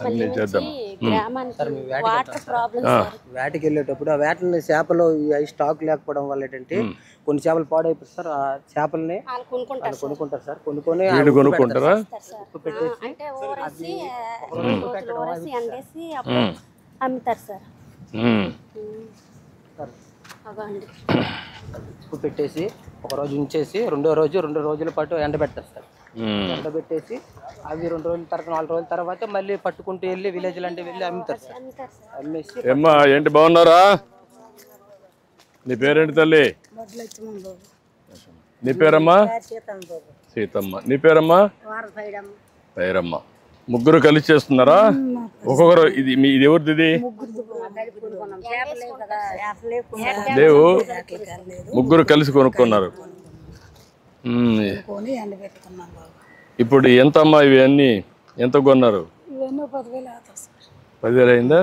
అన్ని చేద్దాం. వేటకి వెళ్ళేటప్పుడు ఆ వేటని చేపలు స్టాక్ లేకపోవడం వల్ల ఏంటంటే కొన్ని చేపలు పాడైపోతాయి సార్. ఆ చేపల్ని కొనుక్కుంటారు సార్. కొనుక్కొని కొనుక్కుంటారా? ఉప్పు పెట్టేసి అమ్ముతారు సార్. ఉప్పు పెట్టేసి ఒక రోజు ఉంచేసి రెండు రోజుల పాటు ఎండబెడతారు సార్. ఎండబెట్టేసి అవి 2 రోజుల తర్వాత 4 రోజుల తర్వాత మళ్ళీ పట్టుకుంటూ వెళ్ళి విలేజ్ అంటే వెళ్ళి అమ్ముతారు సార్. అమ్మేసి ఏమ్మా ఏంటి బాగున్నారా? నీ పేరేంటి తల్లి? నీ పేరమ్మా? సీతమ్మ. నీ పేరమ్మా? పేరమ్మ. ముగ్గురు కలిసి చేస్తున్నారా? ఒక్కొక్కరు ఇది ఎవరిది? ఇది లేవు, ముగ్గురు కలిసి కొనుక్కున్నారు. ఇప్పుడు ఎంత అమ్మా ఇవి అన్నీ ఎంత కొన్నారు? 10,000 అయిందా?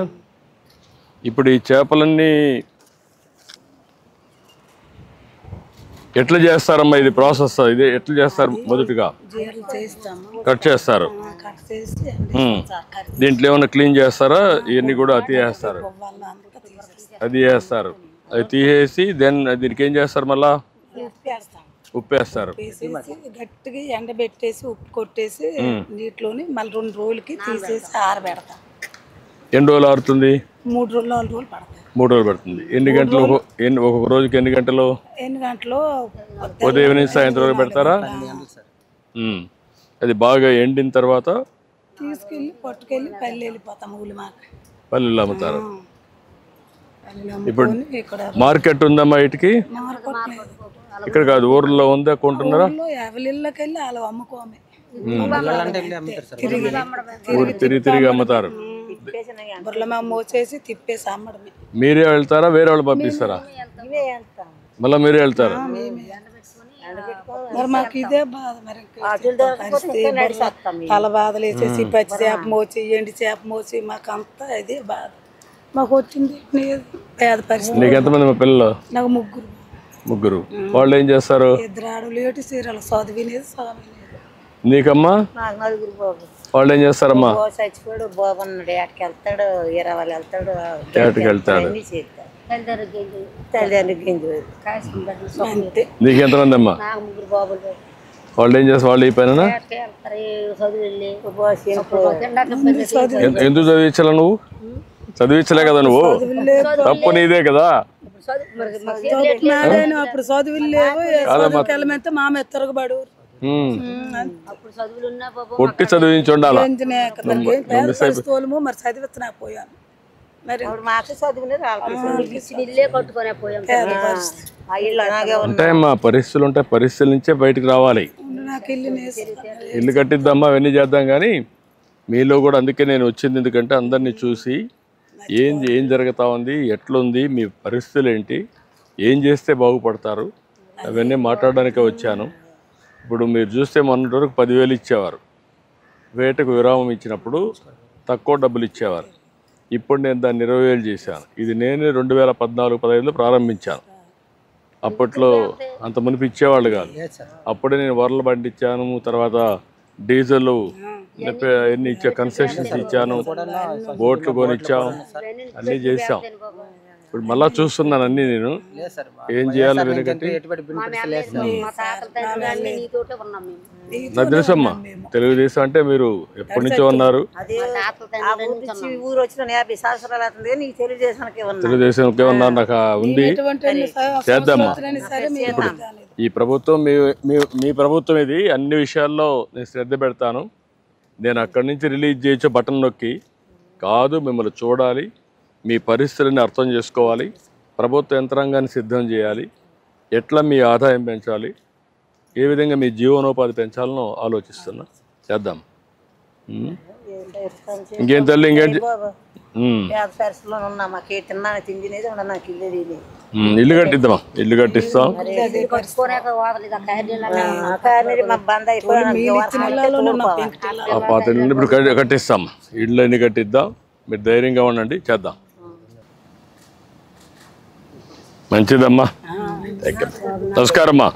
ఇప్పుడు ఈ చేపలన్నీ ఎట్లా చేస్తారమ్మా? ఇది ప్రాసెస్ ఇది ఎట్లా చేస్తారు? మొదటిగా కట్ చేస్తారు. దీంట్లో ఏమైనా క్లీన్ చేస్తారా? ఇవన్నీ కూడా తీసేస్తారు. అది చేస్తారు. అది తీసేసి దీనికి ఏం చేస్తారు? మళ్ళా ఉప్పేస్తారు. గట్టిగా ఎండబెట్టేసి ఉప్పు కొట్టేసి నీటిలోని మళ్ళీ 2 రోజులకి తీసేసి ఆరబెడతాం. ఎన్ని రోజులు ఆరుతుంది? 3 రోజులు 4 రోజులు పడతాయి. 3 రోజులు పడుతుంది. ఎన్ని గంటలు? ఒక్కొక్క రోజుకి ఎన్ని గంటలు? ఉదయం నుంచి సాయంత్రం వరకు పెడతారా? అది బాగా ఎండిన తర్వాత తీసుకెళ్ళి పట్టుకెళ్ళి పల్లె వెళ్ళిపోతాం. పల్లెలు అమ్ముతారు. ఇప్పుడు మార్కెట్ ఉందమ్మా వీటికి? ఇక్కడ కాదు, ఊర్లో ఉందా? కొంటున్నారా? ఎవరిళ్ళకెళ్ళి అలా అమ్ముకోమే. ఊరు తిరిగి అమ్ముతారు. మోసేసి తిప్పేసి అమ్మడమే. మీరే వెళ్తారా? వేరే వాళ్ళు పంపిస్తారా? మళ్ళీ మీరే వెళ్తారు. మరి మాకు ఇదే బాధ. మరి తల బాధలు వేసేసి పచ్చి చేప మోచి ఎండి చేప మోచి మాకు అంతా ఇదే బాధ. మాకు వచ్చింది పేద పరిస్థితి. నీకు ఎంతమంది మా పిల్లలు? నాకు ముగ్గురు. వాళ్ళు ఏం చేస్తారు? 2 ఆడలు ఏటి సీరియల్ చదివినేది. నీకమ్మా? వాళ్ళు ఏం చేస్తారమ్మా? చచ్చిపోయాడు బాబు అన్నాడు. ఏటకి వెళ్తాడు, 20 వాళ్ళు వెళ్తాడు. ఏటకి వెళ్తాడు. నీకు ఎంతమంది అమ్మా? వాళ్ళు ఏం చేస్తారు? వాళ్ళు ఈ పైన ఎందుకు చదివించాలా? నువ్వు చదివించలే కదా. నువ్వు తప్పు నీదే కదా. అప్పుడు చదువులు లేవు. మామ తిరగబడు కొట్టి చదివించి ఉండాలి. మరి చదివిస్తున్నా పోయాను. ఉంటాయమ్మా పరిస్థితులు, ఉంటాయి. పరిస్థితుల నుంచే బయటకు రావాలి. ఇల్లు కట్టిద్దామా అవన్నీ చేద్దాం కానీ మీలో కూడా అందుకే నేను వచ్చింది. ఎందుకంటే అందరినీ చూసి ఏం జరుగుతూ ఉంది, ఎట్లుంది, మీ పరిస్థితులు ఏంటి, ఏం చేస్తే బాగుపడతారు అవన్నీ మాట్లాడడానికే వచ్చాను. ఇప్పుడు మీరు చూస్తే మొన్నటి వరకు 10,000 ఇచ్చేవారు. వేటకు విరామం ఇచ్చినప్పుడు తక్కువ డబ్బులు ఇచ్చేవారు. ఇప్పుడు నేను దాన్ని 20,000 చేశాను. ఇది నేనే 2014-15లో ప్రారంభించాను. అప్పట్లో అంత మునిపి ఇచ్చేవాళ్ళు కాదు. అప్పుడే నేను వరలు పండించాను. తర్వాత డీజిల్ ఎన్ని ఇచ్చా, కన్సెషన్స్ ఇచ్చాను, బోట్లు కొనిచ్చాం, అన్నీ చేసాం. ఇప్పుడు మళ్ళా చూస్తున్నాను అన్నీ. నేను ఏం చేయాలి వెనుకటి నాకు తెలుసమ్మా. తెలుగుదేశం అంటే మీరు ఎప్పటి నుంచో ఉన్నారు. తెలుగుదేశంకే ఉన్నారు. నాకు ఉంది. చేద్దామా. ఇప్పుడు ఈ ప్రభుత్వం మీ ప్రభుత్వం ఇది. అన్ని విషయాల్లో నేను శ్రద్ధ పెడతాను. నేను అక్కడి నుంచి రిలీజ్ చేయొచ్చు బటన్ నొక్కి కాదు. మిమ్మల్ని చూడాలి, మీ పరిస్థితులని అర్థం చేసుకోవాలి, ప్రభుత్వ యంత్రాంగాన్ని సిద్ధం చేయాలి, ఎట్లా మీ ఆదాయం పెంచాలి, ఏ విధంగా మీ జీవనోపాధి పెంచాలనో ఆలోచిస్తున్నా. చేద్దాం. ఇంకేం తల్లి? ఇంకేంటి? ఇల్లు కట్టిద్దామా? ఇల్లు కట్టిస్తాం. ఆ పాత ఇల్లు ఇప్పుడు కట్టిస్తాం. ఇళ్ళు అన్ని కట్టిద్దాం. మీరు ధైర్యంగా ఉండండి. చేద్దాం. మంచిదమ్మా. నమస్కారమ్మా.